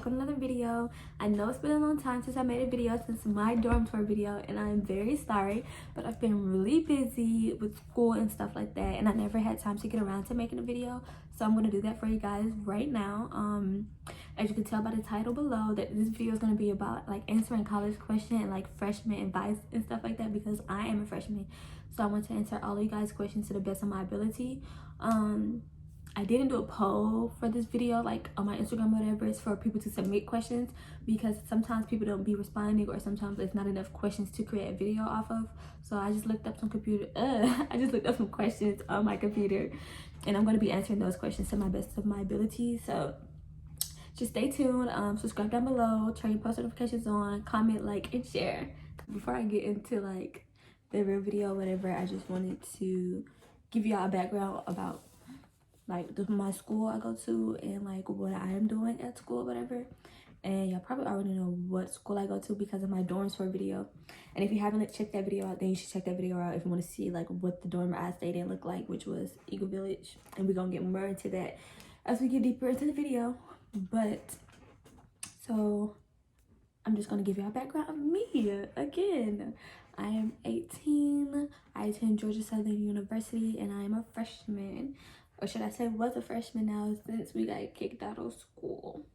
back on another video. I know it's been a long time since I made a video, since my dorm tour video, and I'm very sorry, but I've been really busy with school and stuff like that, and I never had time to get around to making a video. So I'm going to do that for you guys right now. As you can tell by the title below, that this video is going to be about like answering college questions and like freshman advice and stuff like that, because I am a freshman. So I want to answer all of you guys' questions to the best of my ability. I didn't do a poll for this video like on my Instagram or whatever. It's for people to submit questions, because sometimes people don't be responding, or sometimes there's not enough questions to create a video off of. So I just looked up some questions on my computer, and I'm going to be answering those questions to my best of my ability. So just stay tuned. Subscribe down below, turn your post notifications on, comment, like, and share. Before I get into like the real video or whatever, I just wanted to give y'all a background about like my school I go to and like what I am doing at school or whatever. And y'all probably already know what school I go to because of my dorm tour video. And if you haven't checked that video out, then you should check that video out if you want to see like what the dorm I stayed in looked like, which was Eagle Village. And we're gonna get more into that as we get deeper into the video. But so I'm just gonna give y'all a background of me again. I am 18. I attend Georgia Southern University, and I am a freshman. Or should I say was a freshman now, since we got kicked out of school.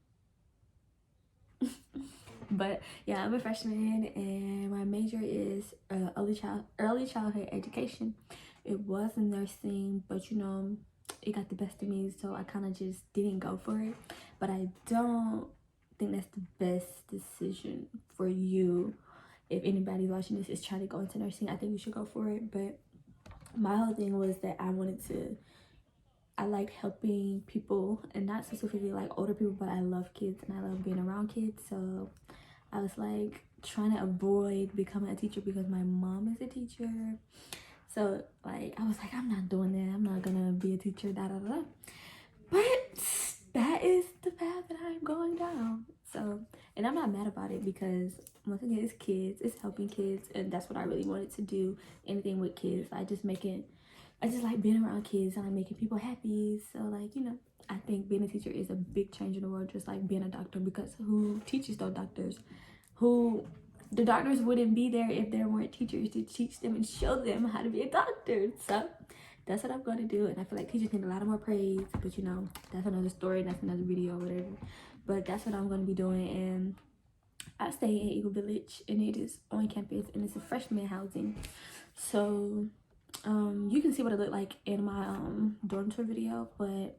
But yeah, I'm a freshman, and my major is early childhood education. It was nursing, but you know, it got the best of me, so I kind of just didn't go for it. But I don't think that's the best decision for you. If anybody watching this is trying to go into nursing, I think you should go for it. But my whole thing was that I like helping people, and not specifically like older people, but I love kids and I love being around kids. So I was like trying to avoid becoming a teacher because my mom is a teacher. So like I was like, I'm not doing that. I'm not gonna be a teacher, da da da. But that is the path that I'm going down. So, and I'm not mad about it, because once again, it's kids, it's helping kids, and that's what I really wanted to do. Anything with kids, I just like being around kids and like making people happy. So like, you know, I think being a teacher is a big change in the world, just like being a doctor, because who teaches those doctors? The doctors wouldn't be there if there weren't teachers to teach them and show them how to be a doctor. So that's what I'm going to do, and I feel like teachers need a lot of more praise, but you know, that's another story, that's another video or whatever. But that's what I'm going to be doing. And I stay in Eagle Village, and it is on campus, and it's a freshman housing. So you can see what it looked like in my dorm tour video, but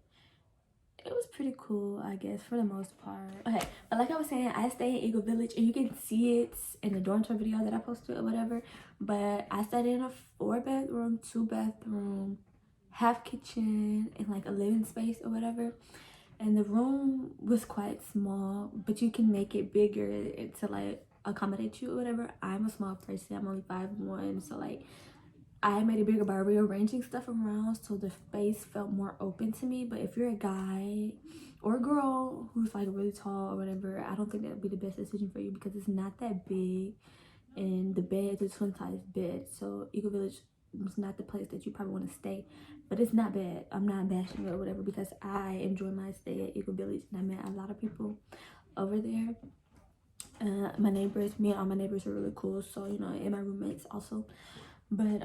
it was pretty cool, I guess, for the most part. Okay, but like I was saying, I stay in Eagle Village, and you can see it in the dorm tour video that I posted or whatever. But I stayed in a 4-bedroom, 2-bathroom, half kitchen, and like a living space or whatever. And the room was quite small, but you can make it bigger to like accommodate you or whatever. I'm a small person, I'm only 5'1", so like I made it bigger by rearranging stuff around so the space felt more open to me. But if you're a guy or a girl who's like really tall or whatever, I don't think that would be the best decision for you, because it's not that big, and the bed is a twin size bed. So Eagle Village was not the place that you probably want to stay, but it's not bad. I'm not bashing it or whatever, because I enjoy my stay at Eagle Village, and I met a lot of people over there. My neighbors, me and all my neighbors are really cool, so you know, and my roommates also. But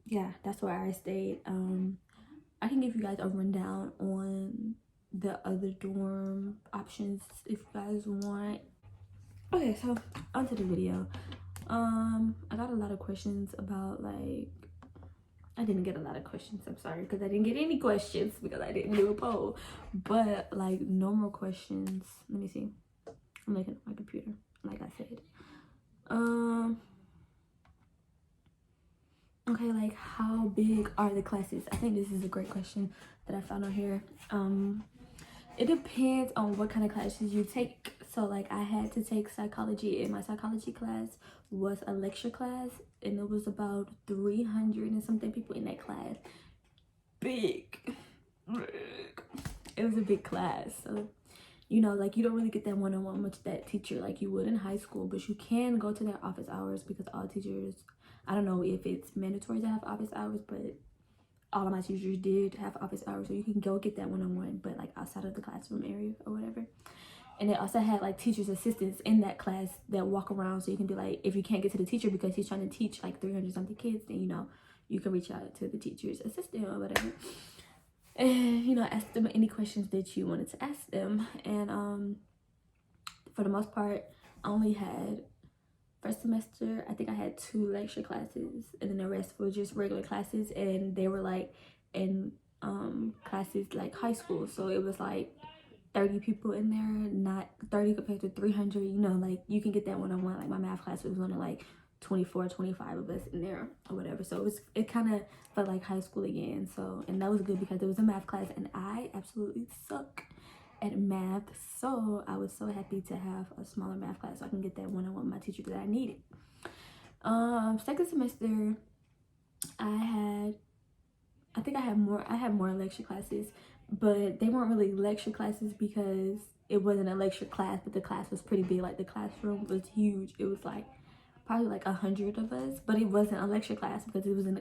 yeah, that's where I stayed. I can give you guys a rundown on the other dorm options if you guys want. Okay, so onto the video. I got a lot of questions about like, I didn't get a lot of questions, I'm sorry, because I didn't get any questions because I didn't do a poll. But like normal questions, let me see, I'm looking at my computer like I said. Okay, like how big are the classes? I think this is a great question that I found on here. It depends on what kind of classes you take. So like I had to take psychology, and my psychology class was a lecture class, and it was about 300 and something people in that class. Big. It was a big class. So you know, like you don't really get that one-on-one with that teacher like you would in high school, but you can go to their office hours, because all teachers, I don't know if it's mandatory to have office hours, but all of my teachers did have office hours, so you can go get that one-on-one, but like outside of the classroom area or whatever. And they also had like teachers assistants in that class that walk around, so you can be like, if you can't get to the teacher because he's trying to teach like 300 something kids, then you can reach out to the teacher's assistant or whatever, and ask them any questions that you wanted to ask them. And for the most part, I only had, first semester, I think I had 2 lecture classes, and then the rest were just regular classes, and they were like in classes like high school, so it was like 30 people in there, not 30 compared to 300. Like you can get that one-on-one. Like my math class was only like 24, 25 of us in there or whatever, so it kind of felt like high school again. So, and that was good because it was a math class, and I absolutely suck at math, so I was so happy to have a smaller math class so I can get that one-on-one with my teacher that I needed. Second semester, I think I had more lecture classes, but they weren't really lecture classes because it wasn't a lecture class, but the class was pretty big. Like the classroom was huge. It was like probably like 100 of us, but it wasn't a lecture class because it was in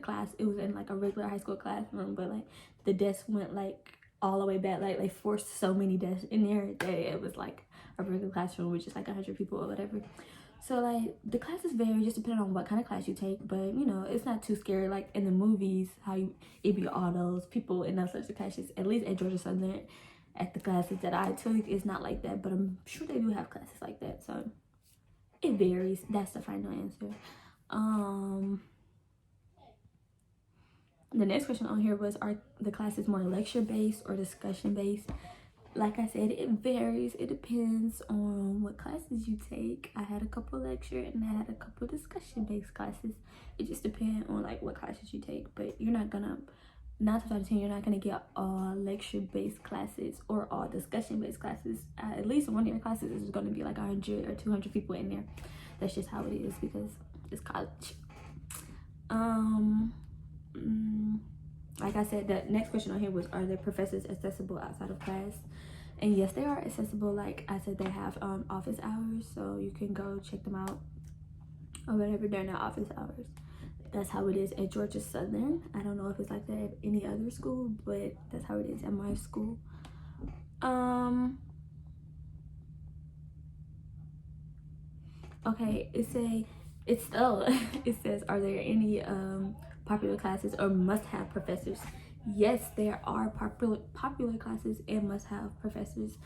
like a regular high school classroom, but like the desks went like all the way back, like they forced so many desks in there that it was like a regular classroom with just like 100 people or whatever. So like the classes vary just depending on what kind of class you take, but it's not too scary. Like in the movies, how it be all those people in those sorts of classes. At least at Georgia Southern, at the classes that I took, it's not like that, but I'm sure they do have classes like that. So it varies. That's the final answer. The next question on here was, are the classes more lecture based or discussion based? Like I said, it varies. It depends on what classes you take. I had a couple lecture and I had a couple discussion based classes. It just depends on like what classes you take, but you're not gonna, 9 times out of 10, you're not gonna get all lecture based classes or all discussion based classes. At least one of your classes is gonna be like 100 or 200 people in there. That's just how it is because it's college. Like I said, the next question on here was, are the professors accessible outside of class? And yes, they are accessible. Like I said, they have office hours, so you can go check them out or whatever during their office hours. That's how it is at Georgia Southern. I don't know if it's like that at any other school, but that's how it is at my school. Okay, it says, are there any popular classes or must-have professors? Yes, there are popular classes and must-have professors.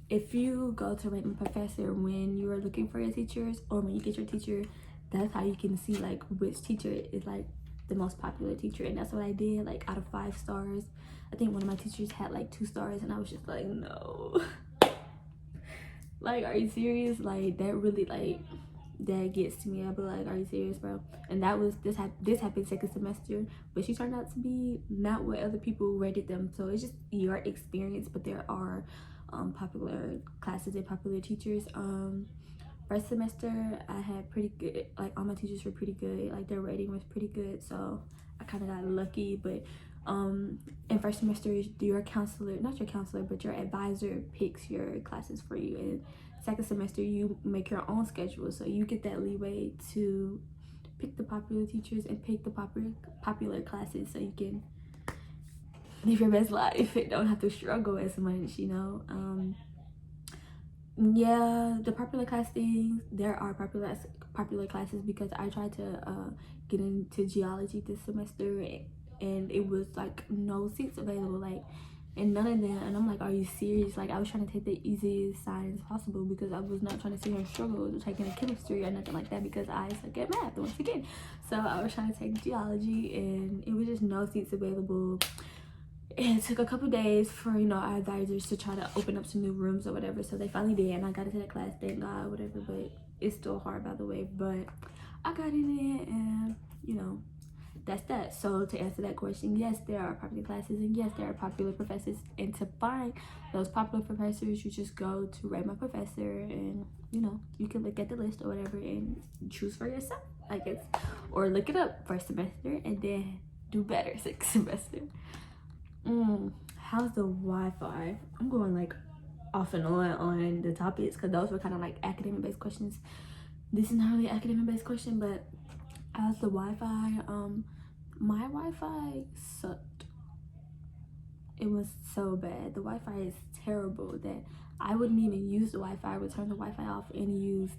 If you go to rate my professor when you are looking for your teachers or when you get your teacher, that's how you can see like which teacher is like the most popular teacher. And that's what I did. Like out of 5 stars, I think one of my teachers had like 2 stars, and I was just like, no. Like, are you serious? Like that really like that gets to me. I'll be like, are you serious, bro? And that was this happened second semester, but she turned out to be not what other people rated them. So it's just your experience, but there are popular classes and popular teachers. First semester I had pretty good, like all my teachers were pretty good, like their rating was pretty good, so I kind of got lucky. But in first semester, your counselor, not your counselor, but your advisor picks your classes for you. And second semester you make your own schedule, so you get that leeway to pick the popular teachers and pick the popular classes, so you can live your best life and don't have to struggle as much, yeah, the popular class things, there are popular classes because I tried to get into geology this semester, and it was like no seats available, like, and none of them. And I'm like, are you serious? Like, I was trying to take the easiest science possible because I was not trying to sit here and struggle with taking a chemistry or nothing like that because I suck at math once again. So I was trying to take geology, and it was just no seats available. It took a couple days for our advisors to try to open up some new rooms or whatever, so they finally did, and I got into that class, thank God, whatever. But it's still hard, by the way, but I got in it, and that's that. So to answer that question, yes, there are popular classes, and yes, there are popular professors, and to find those popular professors, you just go to Rate My Professor, and you can look at the list or whatever and choose for yourself, I guess, or look it up first semester and then do better second semester. How's the Wi-Fi? I'm going like off and on the topics because those were kind of like academic based questions. This is not really academic based question, but how's the Wi-Fi? My Wi-Fi sucked. It was so bad. The Wi-Fi is terrible that I wouldn't even use the Wi-Fi. I would turn the Wi-Fi off and use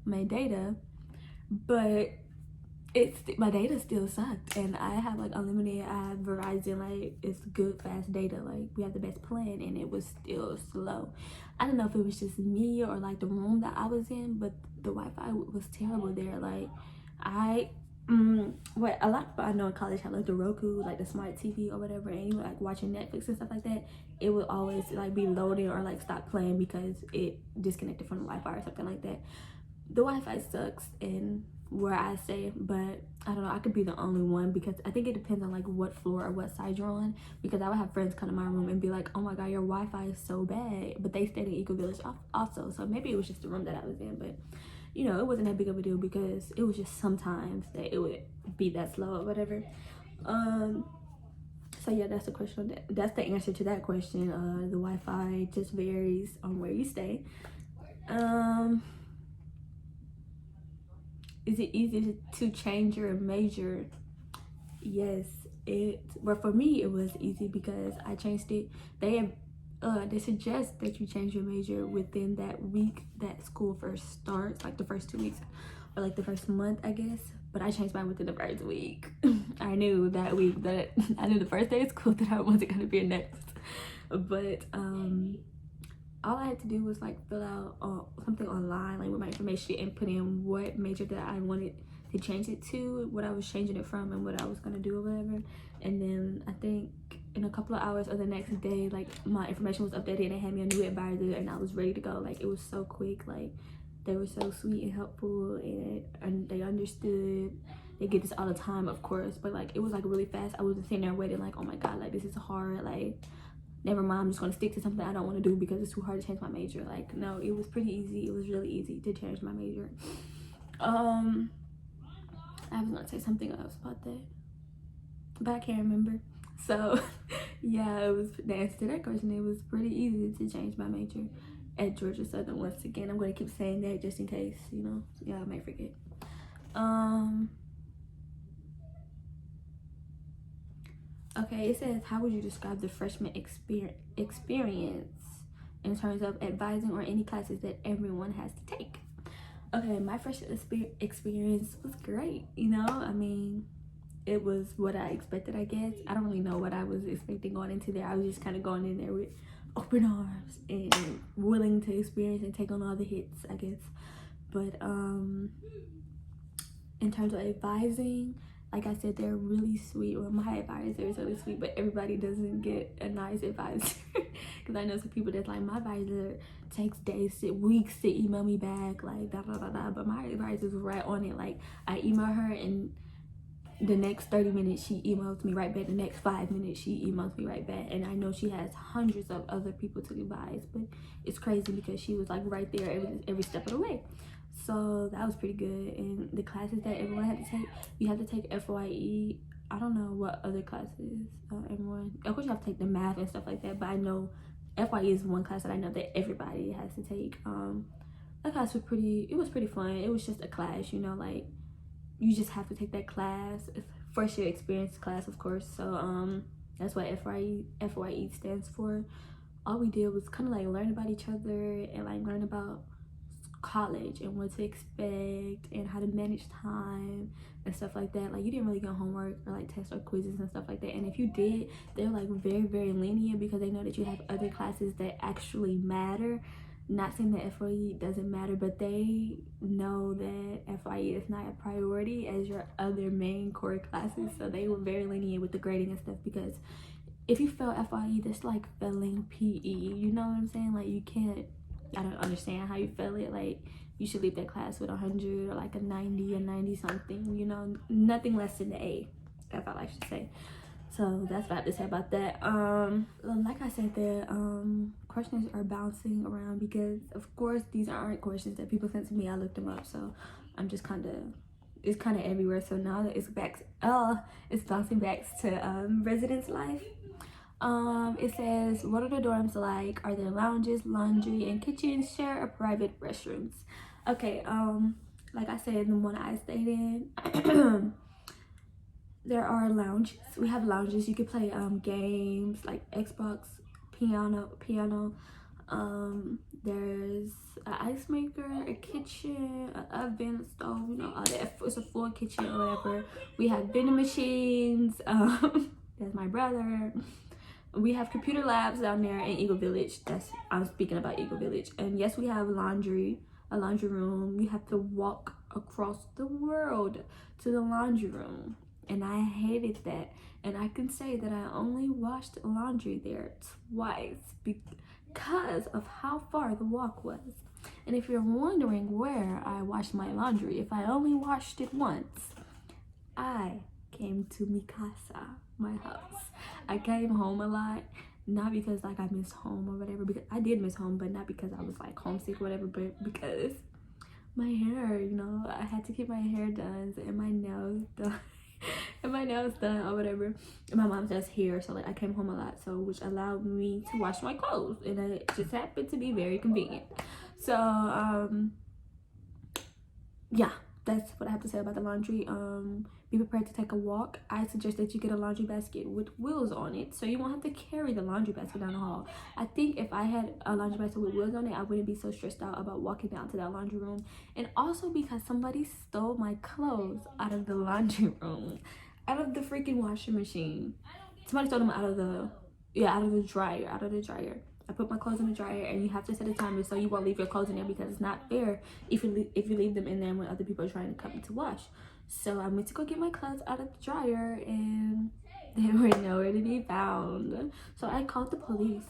my data, but my data still sucked, and I have like unlimited. I have Verizon, like it's good fast data, like we have the best plan, and it was still slow. I don't know if it was just me or like the room that I was in, but the Wi-Fi was terrible there. Like what a lot of people I know in college have like the Roku, like the smart TV or whatever, and you were like watching Netflix and stuff like that, it would always like be loading or like stop playing because it disconnected from the Wi-Fi or something like that. The Wi-Fi sucks in where I stay, but I don't know, I could be the only one because I think it depends on like what floor or what side you're on, because I would have friends come to my room and be like, oh my god, your Wi-Fi is so bad, but they stayed in Eco Village also, so maybe it was just the room that I was in, but you know, it wasn't that big of a deal because it was just sometimes that it would be that slow or whatever. So yeah, that's the question. That's the answer to that question. The Wi-Fi just varies on where you stay. Is it easy to change your major? Yes, but for me it was easy because I changed it. They suggest that you change your major within that week that school first starts, like the first 2 weeks or like the first month, I guess. But I changed mine within the first week. I knew that week that I knew the first day of school that I wasn't gonna be next. But all I had to do was like fill out something online, like with my information, and put in what major that I wanted to change it to, what I was changing it from, and what I was gonna do or whatever. And then I think in a couple of hours or the next day, like my information was updated and they had me a new advisor and I was ready to go. Like it was so quick. Like they were so sweet and helpful, and they understood. They get this all the time, of course, but like it was like really fast. I wasn't sitting there waiting like, oh my god, like this is hard, like never mind, I'm just gonna stick to something I don't want to do because it's too hard to change my major. Like no, it was pretty easy. It was really easy to change my major. I was gonna say something else about that, but I can't remember. So yeah, it was the answer to that question. It was pretty easy to change my major at Georgia Southern. Once again, I'm gonna keep saying that just in case, you know, yeah, I might forget. Okay, it says, how would you describe the freshman experience in terms of advising or any classes that everyone has to take? Okay, my freshman experience was great, you know? I mean, it was what I expected, I guess. I don't really know what I was expecting going into there. I was just kind of going in there with open arms and willing to experience and take on all the hits, I guess. But in terms of advising, like I said, they're really sweet. Well, my advisor is really sweet, but everybody doesn't get a nice advisor. Because I know some people that's like, my advisor takes days, weeks to email me back, like da da da da. But my advisor's right on it. Like I email her, and the next 30 minutes she emails me right back. The next 5 minutes she emails me right back. And I know she has hundreds of other people to advise, but it's crazy because she was like right there every step of the way. So that was pretty good. And the classes that everyone had to take, you have to take FYE. I don't know what other classes everyone, of course you have to take the math and stuff like that, but I know FYE is one class that I know that everybody has to take. That class was it was pretty fun. It was just a class, you know, like you just have to take that class. It's first year experience class, of course. So that's what FYE stands for. All we did was kind of like learn about each other and like learn about college and what to expect and how to manage time and stuff like that. Like you didn't really get homework or like tests or quizzes and stuff like that, and if you did, they're like very, very lenient because they know that you have other classes that actually matter. Not saying that FYE doesn't matter, but they know that FYE is not a priority as your other main core classes, so they were very lenient with the grading and stuff. Because if you fail FYE, that's like failing PE, you know what I'm saying? Like you can't, I don't understand how you fail it. Like you should leave that class with 100 or like a 90 or 90 something, you know, nothing less than the A, that's all I should say. So that's what I have to say about that. Like I said, the questions are bouncing around because of course these aren't questions that people sent to me. I looked them up, so I'm just it's kind of everywhere. So now that it's bouncing back to residence life. It says, what are the dorms like? Are there lounges, laundry, and kitchens? Share or private restrooms? Okay, like I said, the one I stayed in, there are lounges. We have lounges. You can play games like Xbox, piano. There's an ice maker, a kitchen, an oven, a stove, you know, all that. It's a full kitchen or whatever. We have vending machines. There's my brother. We have computer labs down there in Eagle Village. I'm speaking about Eagle Village. And yes, we have laundry, a laundry room. We have to walk across the world to the laundry room, and I hated that. And I can say that I only washed laundry there twice because of how far the walk was. And if you're wondering where I washed my laundry, if I only washed it once, I came to mi casa, my house. I came home a lot, not because like I missed home or whatever, because I did miss home, but not because I was like homesick or whatever, but because my hair, you know, I had to keep my hair done and my nails done. And my nails done or whatever. And my mom does hair, so like I came home a lot, so which allowed me to wash my clothes, and it just happened to be very convenient. So yeah, that's what I have to say about the laundry. Be prepared to take a walk. I suggest that you get a laundry basket with wheels on it, so you won't have to carry the laundry basket down the hall. I think if I had a laundry basket with wheels on it, I wouldn't be so stressed out about walking down to that laundry room. And also because somebody stole my clothes out of the laundry room, out of the freaking washing machine. Somebody stole them out of the dryer. I put my clothes in the dryer, and you have to set a timer so you won't leave your clothes in there, because it's not fair if you leave them in there when other people are trying to come to wash. So I went to go get my clothes out of the dryer, and they were nowhere to be found. So I called the police.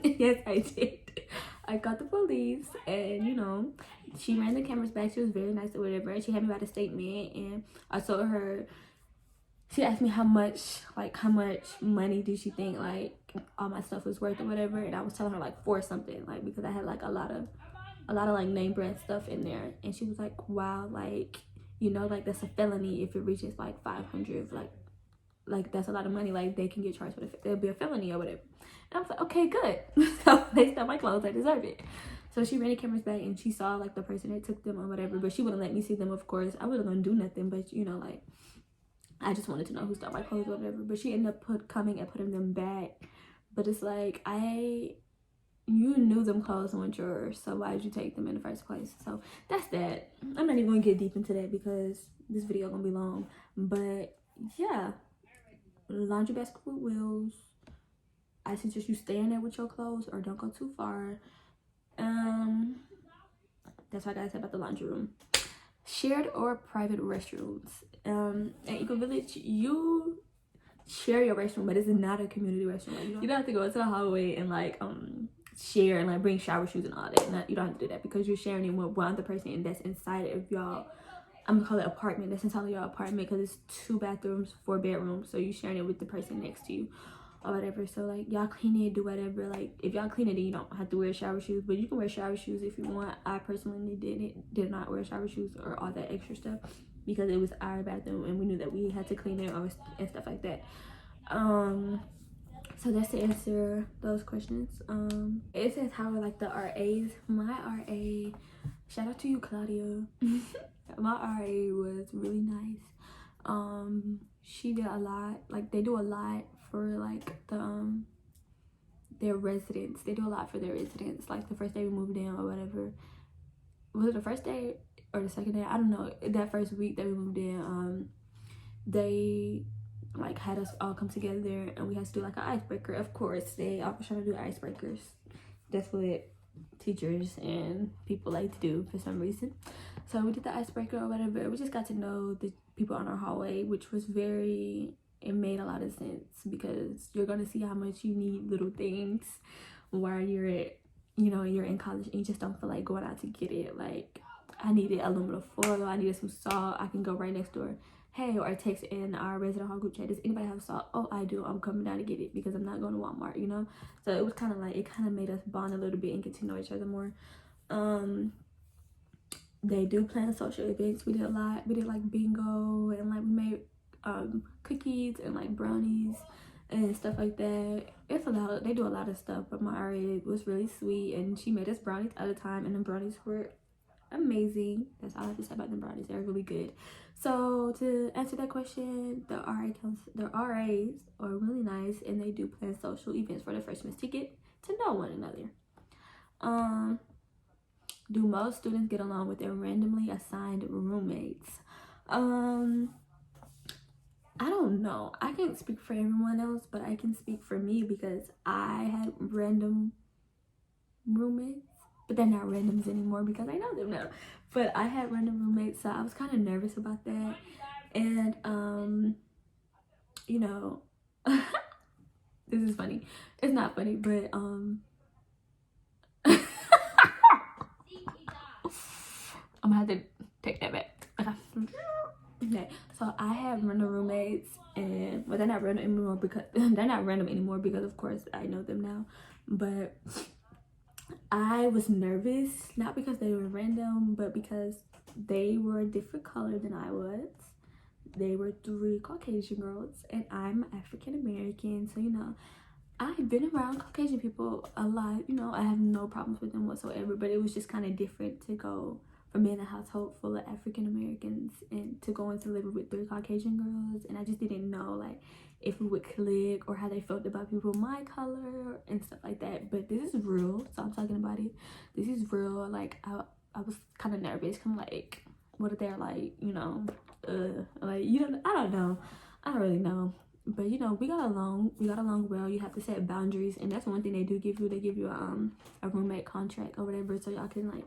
Yes, I did. I called the police, and you know, she ran the cameras back. She was very nice or whatever. She had me write a statement, and I told her. She asked me how much money did she think like all my stuff was worth or whatever, and I was telling her like 4 something, like because I had like a lot of like name brand stuff in there, and she was like, wow, like, you know, like that's a felony if it reaches like 500, like that's a lot of money, like they can get charged with it'll be a felony or whatever. And I was like, okay, good. So they stole my clothes, I deserve it. So she ran the cameras back, and she saw like the person that took them or whatever, but she wouldn't let me see them, of course. I wasn't gonna do nothing, but you know, like I just wanted to know who stole my clothes or whatever. But she ended up coming and putting them back. But it's like, you knew them clothes weren't yours, so why did you take them in the first place? So that's that. I'm not even gonna get deep into that because this video gonna be long. But yeah, laundry basket with wheels. I suggest you stay in there with your clothes or don't go too far. That's what I gotta say about the laundry room. Shared or private restrooms. At Eco Village, you share your restroom, but it's not a community restroom. Like, you don't have to go into the hallway and like share and like bring shower shoes and all that. You don't have to do that because you're sharing it with one other person, and that's inside of y'all. I'm gonna call it apartment. That's inside of your apartment because it's 2 bathrooms, 4 bedrooms. So you sharing it with the person next to you or whatever. So like y'all clean it, do whatever. Like if y'all clean it, then you don't have to wear shower shoes, but you can wear shower shoes if you want. I personally did not wear shower shoes or all that extra stuff because it was our bathroom and we knew that we had to clean it and stuff like that. So that's to answer those questions. It says how are like the RAs. My RA, shout out to you, Claudia. My RA was really nice. She did a lot, like they do a lot for like their residents. They do a lot for their residents. Like the first day we moved in or whatever. Was it the first day or the second day? I don't know. That first week that we moved in, they like had us all come together and we had to do like an icebreaker. Of course, they always try to do icebreakers. That's what teachers and people like to do for some reason. So we did the icebreaker or whatever. We just got to know the people on our hallway, which was it made a lot of sense because you're gonna see how much you need little things while you're in college and you just don't feel like going out to get it. Like I needed aluminum foil, I needed some salt. I can go right next door. Hey, or text in our resident hall group chat, does anybody have salt? Oh, I do. I'm coming down to get it because I'm not going to Walmart, you know? So it was kind of like, it kind of made us bond a little bit and get to know each other more. They do plan social events. We did a lot. We did like bingo and like we made cookies and like brownies and stuff like that. It's a lot. They do a lot of stuff, but my RA was really sweet and she made us brownies at a time, and the brownies were amazing. That's all I have to say about the brownies. They're really good. So to answer that question, the RAs are really nice and they do plan social events for the freshmen to get to know one another. Do most students get along with their randomly assigned roommates? I don't know. I can't speak for everyone else, but I can speak for me because I had random roommates, but they're not randoms anymore because I know them now. But I had random roommates, so I was kind of nervous about that. And you know, this is funny. It's not funny, but I'm gonna have to take that back. Okay, so I have random roommates, and well, they're not random anymore because they're not random anymore because of course I know them now. But I was nervous, not because they were random, but because they were a different color than I was. They were 3 Caucasian girls, and I'm African American, so you know, I've been around Caucasian people a lot. You know, I have no problems with them whatsoever, but it was just kind of different to go from being in a household full of African Americans and to go into living with 3 Caucasian girls, and I just didn't know like if we would click or how they felt about people my color and stuff like that. But this is real, so I'm talking about it. This is real. Like I was kind of nervous. I'm like, what if they're like, you know, like, you know, I don't really know. But you know, we got along well. You have to set boundaries, and that's one thing they do give you. They give you a roommate contract or whatever, so y'all can like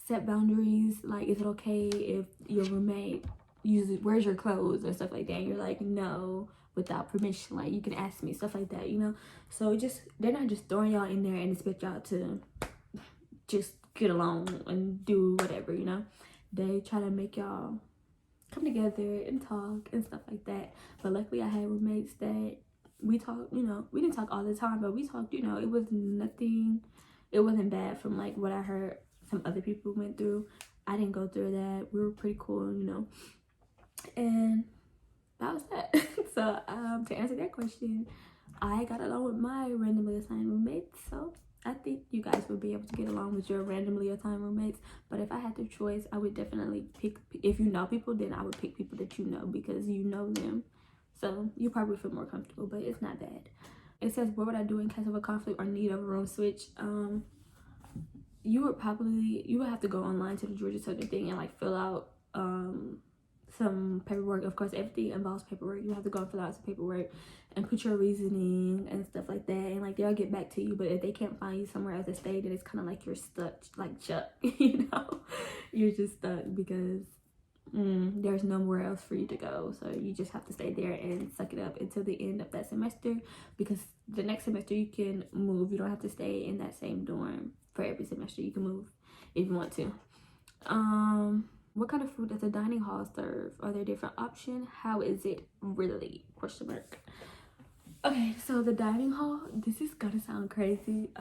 set boundaries. Like, is it okay if your roommate wears your clothes or stuff like that, and you're like, no, without permission, like you can ask me, stuff like that, you know. So just, they're not just throwing y'all in there and expect y'all to just get along and do whatever, you know. They try to make y'all come together and talk and stuff like that. But luckily I had roommates that we talked, you know, we didn't talk all the time, but we talked, you know. It was nothing, it wasn't bad from like what I heard some other people went through. I didn't go through that. We were pretty cool, you know. And that was that. So to answer that question, I got along with my randomly assigned roommates, so I think you guys would be able to get along with your randomly assigned roommates. But if I had the choice, I would definitely pick, if you know people, then I would pick people that you know because you know them, so you probably feel more comfortable. But it's not bad. It says, what would I do in case of a conflict or need of a room switch? You would have to go online to the Georgia Southern thing and like fill out some paperwork. Of course, everything involves paperwork. You have to go and fill out some paperwork and put your reasoning and stuff like that, and like they'll get back to you. But if they can't find you somewhere else to stay, then it's kind of like you're stuck, like Chuck. You know, you're just stuck because there's nowhere else for you to go. So you just have to stay there and suck it up until the end of that semester, because the next semester you can move. You don't have to stay in that same dorm for every semester. You can move if you want to. What kind of food does the dining hall serve? Are there different options? How is it really? Question mark. Okay, so the dining hall, this is gonna sound crazy.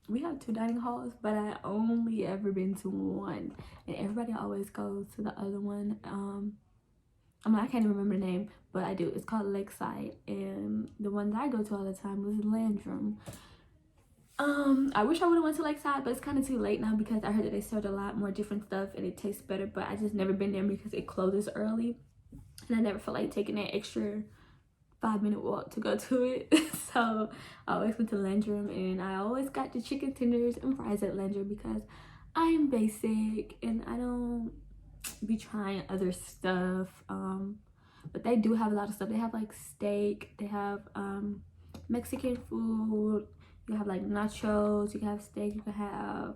We have 2 dining halls, but I only ever been to one, and everybody always goes to the other one. I mean, I can't even remember the name, but I do. It's called Lakeside, and the one that I go to all the time was Landrum. I wish I would have went to Lakeside, but it's kind of too late now because I heard that they served a lot more different stuff and it tastes better. But I just never been there because it closes early, and I never felt like taking that extra 5-minute walk to go to it. So I always went to Landrum, and I always got the chicken tenders and fries at Landrum because I am basic and I don't be trying other stuff. But they do have a lot of stuff. They have like steak, they have Mexican food, you have like nachos, you can have steak, you can have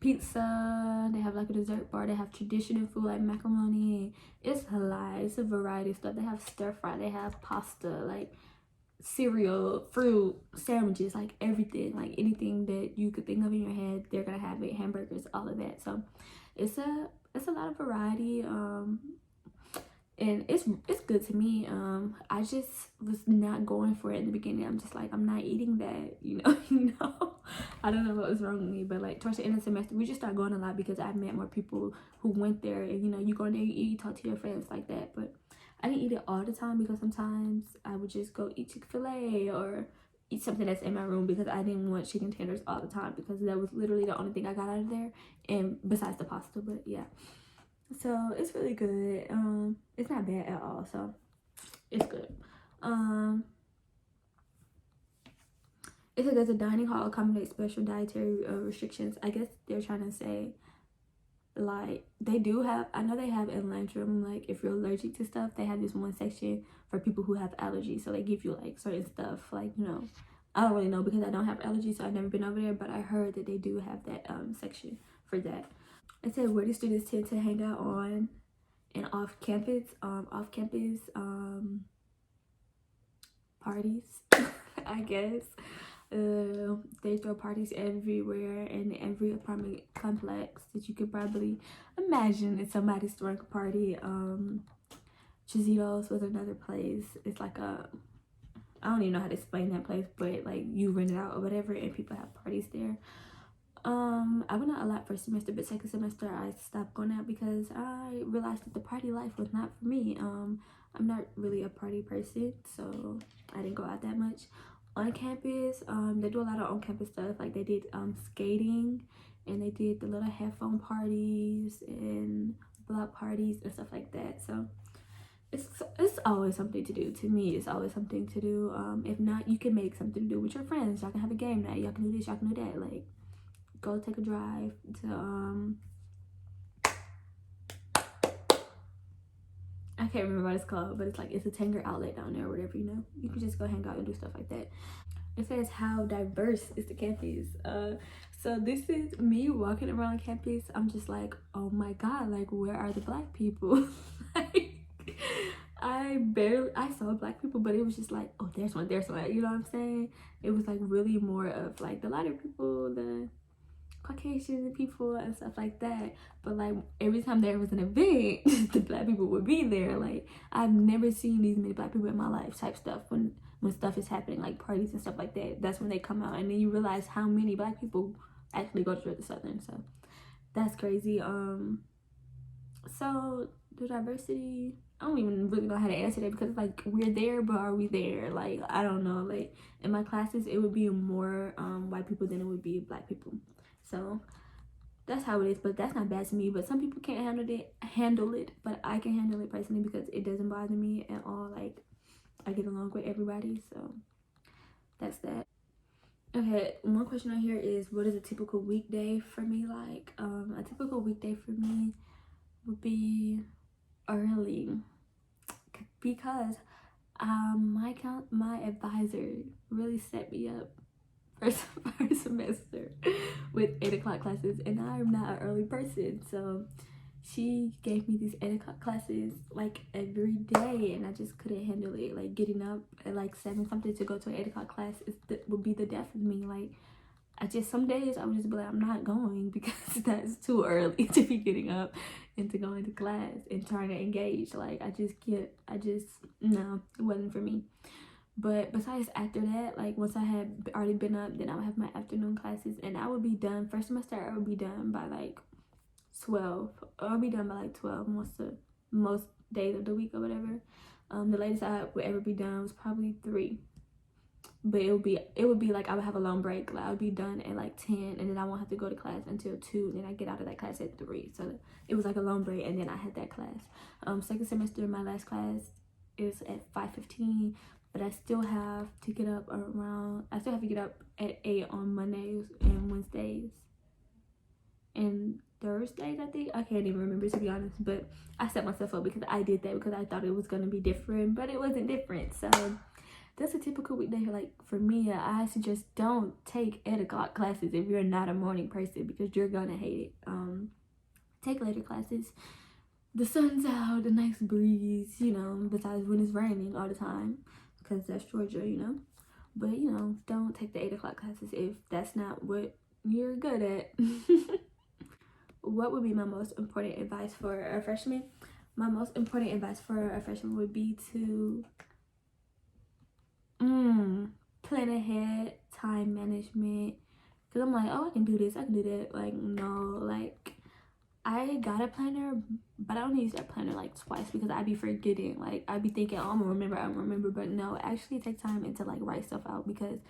pizza, they have like a dessert bar, they have traditional food like macaroni. It's a lot, it's a variety of stuff. They have stir fry, they have pasta, like cereal, fruit, sandwiches, like everything, like anything that you could think of in your head, they're gonna have it. Hamburgers, all of that. So it's a lot of variety, and it's good to me. I just was not going for it in the beginning. I'm just like, I'm not eating that, you know. I don't know what was wrong with me, but like towards the end of the semester we just started going a lot because I met more people who went there, and you know, you go in there, you eat, you talk to your friends like that. But I didn't eat it all the time because sometimes I would just go eat Chick-fil-A or eat something that's in my room because I didn't want chicken tenders all the time, because that was literally the only thing I got out of there, and besides the pasta. But yeah, so it's really good. It's not bad at all, so it's good. It said, does the dining hall accommodate special dietary restrictions? I guess they're trying to say, like, they do have, I know they have in lunchroom, like, if you're allergic to stuff, they have this one section for people who have allergies. So they give you, like, certain stuff, like, you know, I don't really know because I don't have allergies, so I've never been over there, but I heard that they do have that section for that. It said, where do students tend to hang out on and off campus? Parties, I guess. They throw parties everywhere in every apartment complex that you could probably imagine. If somebody's throwing a party. Chizitos was another place. It's like a, I don't even know how to explain that place, but like you rent it out or whatever, and people have parties there. I went out a lot first semester, but second semester I stopped going out because I realized that the party life was not for me. I'm not really a party person, so I didn't go out that much. On campus, they do a lot of on-campus stuff. Like they did skating, and they did the little headphone parties and block parties and stuff like that. So it's always something to do. To me, it's always something to do. If not, you can make something to do with your friends. Y'all can have a game night. Y'all can do this. Y'all can do that. Like, go take a drive to I can't remember what it's called, but it's like, it's a Tanger outlet down there or whatever, you know. You can just go hang out and do stuff like that. It says, how diverse is the campus? So this is me walking around campus. I'm just like, oh my god, like, where are the black people? Like, I saw black people, but it was just like, oh, there's one, you know what I'm saying? It was like really more of like the lighter people, the Caucasian people and stuff like that. But like every time there was an event, the black people would be there. Like, I've never seen these many black people in my life type stuff. When stuff is happening, like parties and stuff like that, that's when they come out, and then you realize how many black people actually go to Georgia Southern. So that's crazy. So the diversity, I don't even really know how to answer that, because like, we're there, but are we there? Like, I don't know. Like, in my classes it would be more white people than it would be black people. So that's how it is, but that's not bad to me. But some people can't handle it, but I can handle it personally because it doesn't bother me at all. Like, I get along with everybody, so that's that. Okay, one question on here is, what is a typical weekday for me like? A typical weekday for me would be early, because my advisor really set me up first semester with 8 o'clock classes, and I'm not an early person, so she gave me these 8 o'clock classes like every day, and I just couldn't handle it. Like, getting up at like 7 something to go to an 8 o'clock class would be the death of me. Like, some days I would just be like, I'm not going, because that's too early to be getting up and to go into class and trying to engage. Like, no, it wasn't for me. But besides, after that, like, once I had already been up, then I would have my afternoon classes, and I would be done. First semester, I would be done by like 12. I'll be done by like 12 most days of the week or whatever. The latest I would ever be done was probably 3. But it would be like, I would have a long break. Like, I would be done at like 10, and then I won't have to go to class until 2. Then I get out of that class at 3. So it was like a long break, and then I had that class. Second semester, my last class is at 5:15. But I still have to get up at 8 on Mondays and Wednesdays and Thursdays, I think. I can't even remember, to be honest, but I set myself up because I did that because I thought it was gonna be different, but it wasn't different. So that's a typical weekday. Like, for me, I suggest don't take 8 o'clock classes if you're not a morning person, because you're gonna hate it. Take later classes. The sun's out, the nice breeze, you know, besides when it's raining all the time, because that's Georgia, you know. But, you know, don't take the 8 o'clock classes if that's not what you're good at. What would be my most important advice for a freshman? My most important advice for a freshman would be to plan ahead, time management. Because I'm like, oh, I can do this, I can do that. Like, no, like, I got a planner, but I only use that planner like twice because I be forgetting. Like, I be thinking, oh, I'm gonna remember, but no, actually take time and to like write stuff out, because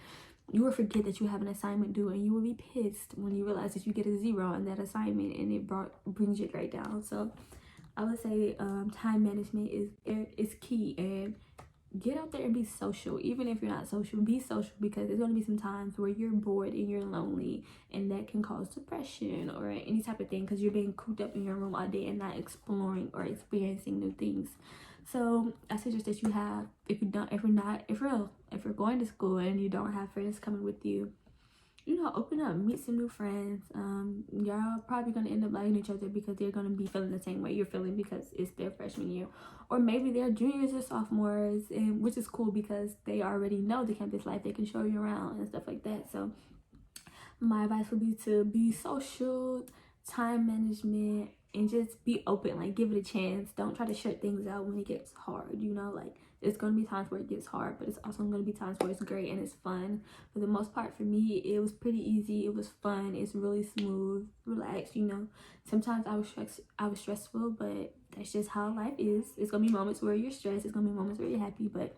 you will forget that you have an assignment due, and you will be pissed when you realize that you get a 0 on that assignment and it brings your grade down. So I would say time management is key, and get out there and be social. Even if you're not social, be social, because there's going to be some times where you're bored and you're lonely, and that can cause depression or any type of thing because you're being cooped up in your room all day and not exploring or experiencing new things. So I suggest that you have, if you're going to school and you don't have friends coming with you, you know, open up, meet some new friends. Y'all probably gonna end up liking each other because they're gonna be feeling the same way you're feeling because it's their freshman year, or maybe they're juniors or sophomores, and which is cool because they already know the campus life. They can show you around and stuff like that. So my advice would be to be social, time management, and just be open. Like, give it a chance. Don't try to shut things out when it gets hard, you know. Like, it's gonna be times where it gets hard, but it's also gonna be times where it's great and it's fun. For the most part, for me, it was pretty easy. It was fun. It's really smooth, relaxed, you know. Sometimes I was stressful, but that's just how life is. It's gonna be moments where you're stressed. It's gonna be moments where you're happy, but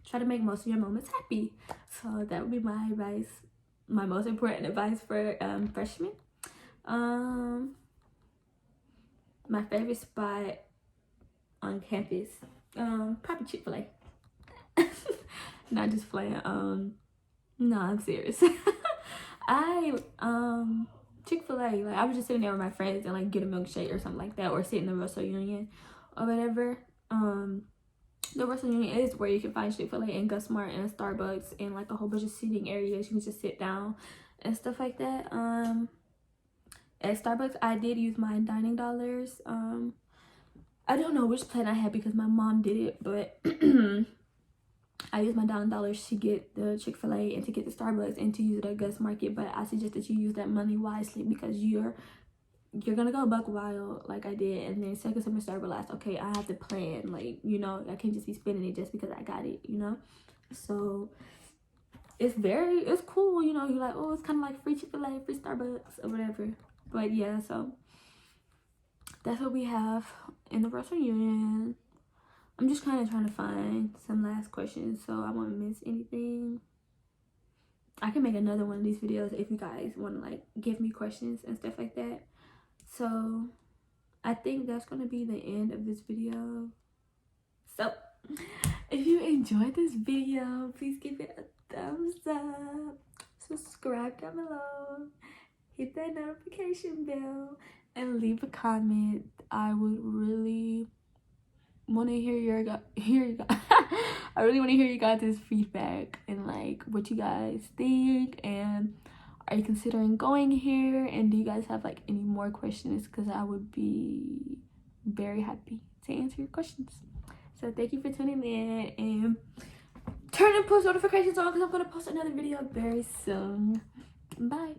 try to make most of your moments happy. So that would be my advice, my most important advice for freshmen. My favorite spot on campus, probably Chick-fil-A. Not just playing. No, I'm serious. Chick-fil-A, like, I was just sitting there with my friends and like get a milkshake or something like that, or sit in the Russell Union or whatever. The Russell Union is where you can find Chick-fil-A and Gusmart and Starbucks and like a whole bunch of seating areas. You can just sit down and stuff like that. At Starbucks, I did use my dining dollars. I don't know which plan I had because my mom did it, but I used my dining dollars to get the Chick-fil-A and to get the Starbucks and to use it at Gus Market. But I suggest that you use that money wisely because you're gonna go buck wild like I did, and then second semester I realized, okay, I have to plan. Like, you know, I can't just be spending it just because I got it, you know. So it's cool, you know. You're like, oh, it's kind of like free Chick-fil-A, free Starbucks or whatever. But yeah, so that's what we have in the Russell Union. I'm just kind of trying to find some last questions so I won't miss anything. I can make another one of these videos if you guys want to like give me questions and stuff like that. So I think that's going to be the end of this video. So if you enjoyed this video, please give it a thumbs up, subscribe down below, hit that notification bell, and leave a comment. I would really want to hear I really want to hear you guys' feedback and like what you guys think, and are you considering going here, and do you guys have like any more questions, because I would be very happy to answer your questions. So thank you for tuning in, and turn and post notifications on because I'm going to post another video very soon. Bye.